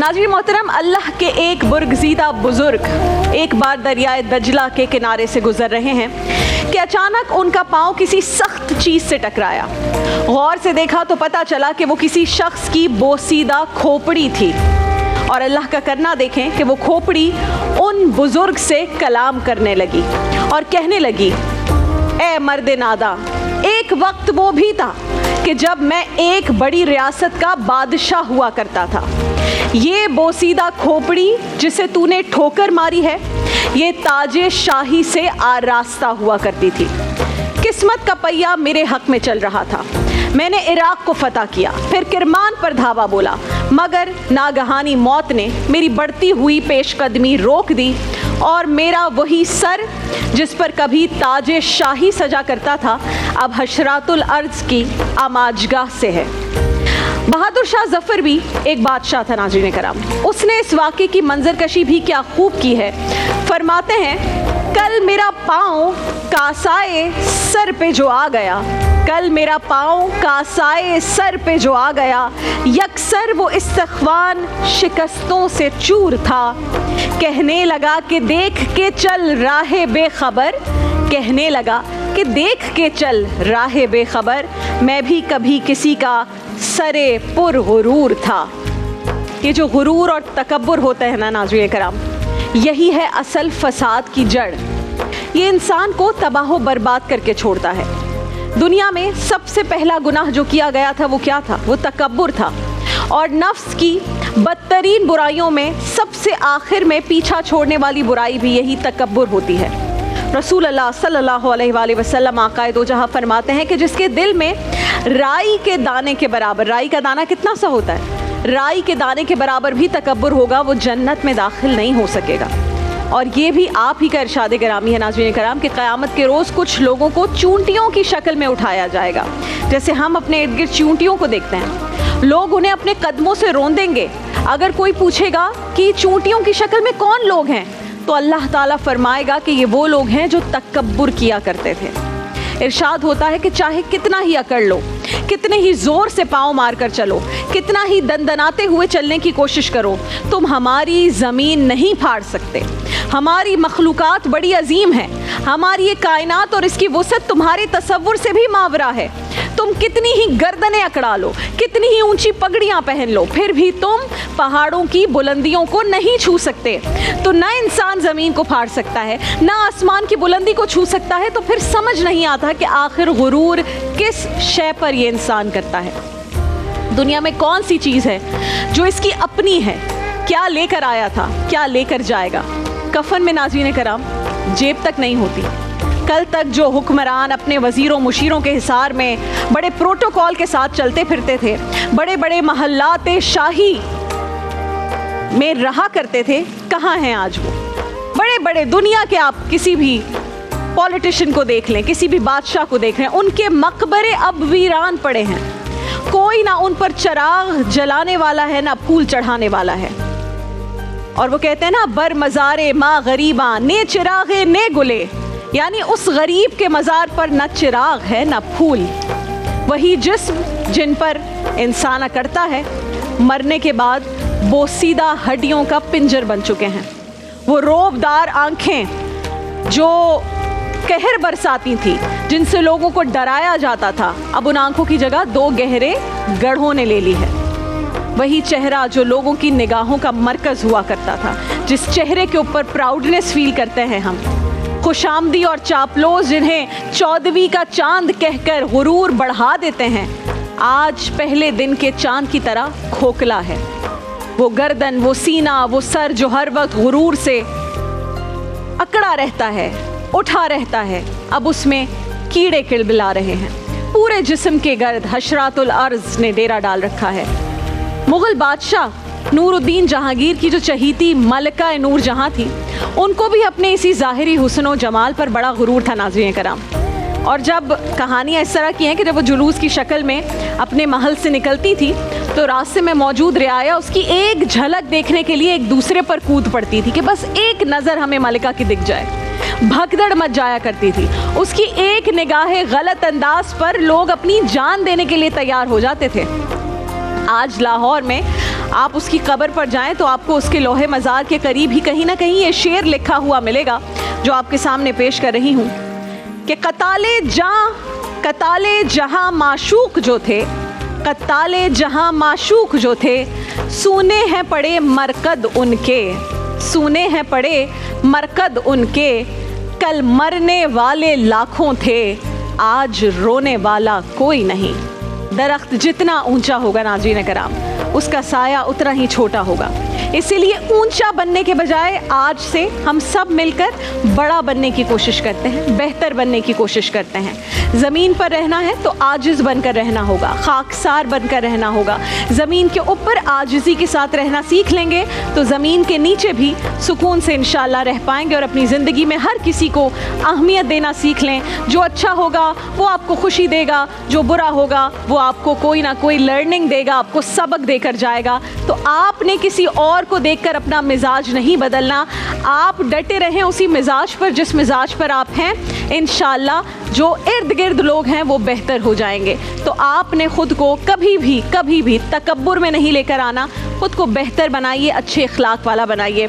नाज़रीन मोहतरम, अल्लाह के एक बुर्गज़ीदा बुज़ुर्ग एक बार दरियाए दजला के किनारे से गुज़र रहे हैं कि अचानक उनका पाँव किसी सख्त चीज़ से टकराया। गौर से देखा तो पता चला कि वो किसी शख्स की बोसीदा खोपड़ी थी और अल्लाह का करना देखें कि वो खोपड़ी उन बुज़ुर्ग से कलाम करने लगी और कहने लगी, ए मर्द नादा, एक वक्त वो भी था कि जब मैं एक बड़ी रियासत का बादशाह हुआ करता था। ये बोसीदा खोपड़ी जिसे तूने ठोकर मारी है, ये ताजे शाही से आरास्ता हुआ करती थी। किस्मत का पहिया मेरे हक में चल रहा था। मैंने इराक को फतह किया, फिर किरमान पर धावा बोला, मगर नागहानी मौत ने मेरी बढ़ती हुई पेशकदमी रोक दी और मेरा वही सर जिस पर कभी ताजे शाही सजा करता था, अब हशरातुल अर्ज़ की आमाजगाह से है। बहादुर शाह जफ़र भी एक बादशाह था नाज़रीन कराम। उसने इस वाक़े की मंजरकशी भी क्या खूब की है। फरमाते हैं, कल मेरा पाँव कासाए सर पे जो आ गया, कल मेरा पाँव कासाए सर पे जो आ गया, यकसर वो इस्तख्वान शिकस्तों से चूर था। कहने लगा कि देख के चल राहे बेखबर, कहने लगा कि देख के चल राहे बेखबर, मैं भी कभी किसी का सरे पुर गुरूर था। ये जो गुरूर और तकब्बुर होता है ना नाज़रीन कराम, यही है असल फसाद की जड़। ये इंसान को तबाह बर्बाद करके छोड़ता है। दुनिया में सबसे पहला गुनाह जो किया गया था वो क्या था? वो तकब्बुर था। और नफ्स की बदतरीन बुराइयों में सबसे आखिर में पीछा छोड़ने वाली बुराई भी यही तकब्बुर होती है। रसूल अल्लाह सल्लल्लाहु अलैहि वसल्लम आक़ाए दो जहां फरमाते हैं कि जिसके दिल में राई के दाने के बराबर, राई का दाना कितना सा होता है, राई के दाने के बराबर भी तकब्बुर होगा, वो जन्नत में दाखिल नहीं हो सकेगा। और ये भी आप ही का इरशाद गिरामी है नाज़रीन कराम कि क़यामत के रोज़ कुछ लोगों को चूंटियों की शक्ल में उठाया जाएगा। जैसे हम अपने इर्द गिर्द चूंटियों को देखते हैं, लोग उन्हें अपने कदमों से रौंदेंगे। अगर कोई पूछेगा कि चूंटियों की शक्ल में कौन लोग हैं, तो अल्लाह ताला फरमाएगा कि ये वो लोग हैं जो तकब्बुर किया करते थे। इरशाद होता है कि चाहे कितना ही अकड़ लो, कितने ही जोर से पाँव मार कर चलो, कितना ही दंदनाते हुए चलने की कोशिश करो, तुम हमारी ज़मीन नहीं फाड़ सकते। हमारी मखलूक़ात बड़ी अजीम है, हमारी ये कायनात और इसकी वुसअत तुम्हारे तसव्वुर से भी मावरा है। तुम कितनी ही गर्दनें अकड़ा लो, कितनी ही ऊंची पगड़ियाँ पहन लो, फिर भी तुम पहाड़ों की बुलंदियों को नहीं छू सकते। तो ना इंसान ज़मीन को फाड़ सकता है, ना आसमान की बुलंदी को छू सकता है। तो फिर समझ नहीं आता कि आखिर गुरूर किस शय पर ये इंसान करता है। दुनिया में कौन सी चीज़ है जो इसकी अपनी है? क्या लेकर आया था, क्या लेकर जाएगा? कफन में नाज़रीन कराम जेब तक नहीं होती। कल तक जो हुक्मरान अपने वज़ीरों मुशीरों के हिसार में बड़े प्रोटोकॉल के साथ चलते फिरते थे, बड़े बड़े महल्लात शाही में रहा करते थे, कहाँ हैं आज वो? बड़े बड़े दुनिया के आप किसी भी पॉलिटिशियन को देख लें, किसी भी बादशाह को देख लें, उनके मकबरे अब वीरान पड़े हैं। कोई ना उन पर चिराग जलाने वाला है, ना फूल चढ़ाने वाला है। और वो कहते हैं ना, बर मज़ारे माँ गरीबा ने चिरागे ने गुले, यानी उस गरीब के मज़ार पर न चिराग है न फूल। वही जिस्म जिन पर इंसान अकड़ता है, मरने के बाद बोसीदा हड्डियों का पिंजर बन चुके हैं। वो रोबदार आंखें जो कहर बरसाती थी, जिनसे लोगों को डराया जाता था, अब उन आंखों की जगह दो गहरे गड्ढों ने ले ली है। वही चेहरा जो लोगों की निगाहों का मरकज़ हुआ करता था, जिस चेहरे के ऊपर प्राउडनेस फील करते हैं हम, खुशामदी और चापलोस जिन्हें चौदहवीं का चांद कहकर गुरूर बढ़ा देते हैं, आज पहले दिन के चांद की तरह खोखला है। वो गर्दन, वो सीना, वो सर जो हर वक्त गुरूर से अकड़ा रहता है, उठा रहता है, अब उसमें कीड़े किलबिला रहे हैं। पूरे जिस्म के गर्द हशरातुल अर्ज़ ने डेरा डाल रखा है। मुग़ल बादशाह नूरुद्दीन जहांगीर की जो चहीती मलका नूर जहां थी, उनको भी अपने इसी ज़ाहिरी हुस्न और जमाल पर बड़ा गुरूर था नाज़रीन कराम। और जब कहानियाँ इस तरह की हैं कि जब वो जुलूस की शक्ल में अपने महल से निकलती थी, तो रास्ते में मौजूद रियाया उसकी एक झलक देखने के लिए एक दूसरे पर कूद पड़ती थी कि बस एक नज़र हमें मलिका की दिख जाए। भगदड़ मच जाया करती थी। उसकी एक निगाह गलत अंदाज पर लोग अपनी जान देने के लिए तैयार हो जाते थे। आज लाहौर में आप उसकी कब्र पर जाएं तो आपको उसके लोहे मज़ार के करीब ही कहीं ना कहीं ये शेर लिखा हुआ मिलेगा जो आपके सामने पेश कर रही हूँ कि कताले जहां माशूक जो थे, कताले जहां माशूक जो थे, सूने हैं पड़े मरकद उनके, सूने हैं पड़े मरकद उनके, कल मरने वाले लाखों थे, आज रोने वाला कोई नहीं। दरख्त जितना ऊंचा होगा नाज़रीन कराम, उसका साया उतना ही छोटा होगा। इसीलिए ऊंचा बनने के बजाय आज से हम सब मिलकर बड़ा बनने की कोशिश करते हैं, बेहतर बनने की कोशिश करते हैं। ज़मीन पर रहना है तो आजिज़ बनकर रहना होगा, खाकसार बनकर रहना होगा। ज़मीन के ऊपर आजिज़ी के साथ रहना सीख लेंगे तो ज़मीन के नीचे भी सुकून से इंशाअल्लाह रह पाएंगे और अपनी ज़िंदगी में हर किसी को अहमियत देना सीख लें। जो अच्छा होगा वो आपको खुशी देगा, जो बुरा होगा वो आपको कोई ना कोई लर्निंग देगा, आपको सबक देकर जाएगा। तो आपने किसी और को देखकर अपना मिजाज नहीं बदलना, आप डटे रहें उसी मिजाज पर जिस मिजाज पर आप हैं। इंशाअल्लाह जो इर्द गिर्द लोग हैं वो बेहतर हो जाएंगे। तो आपने खुद को कभी भी तकब्बुर में नहीं लेकर आना, खुद को बेहतर बनाइए, अच्छे अखलाक वाला बनाइए।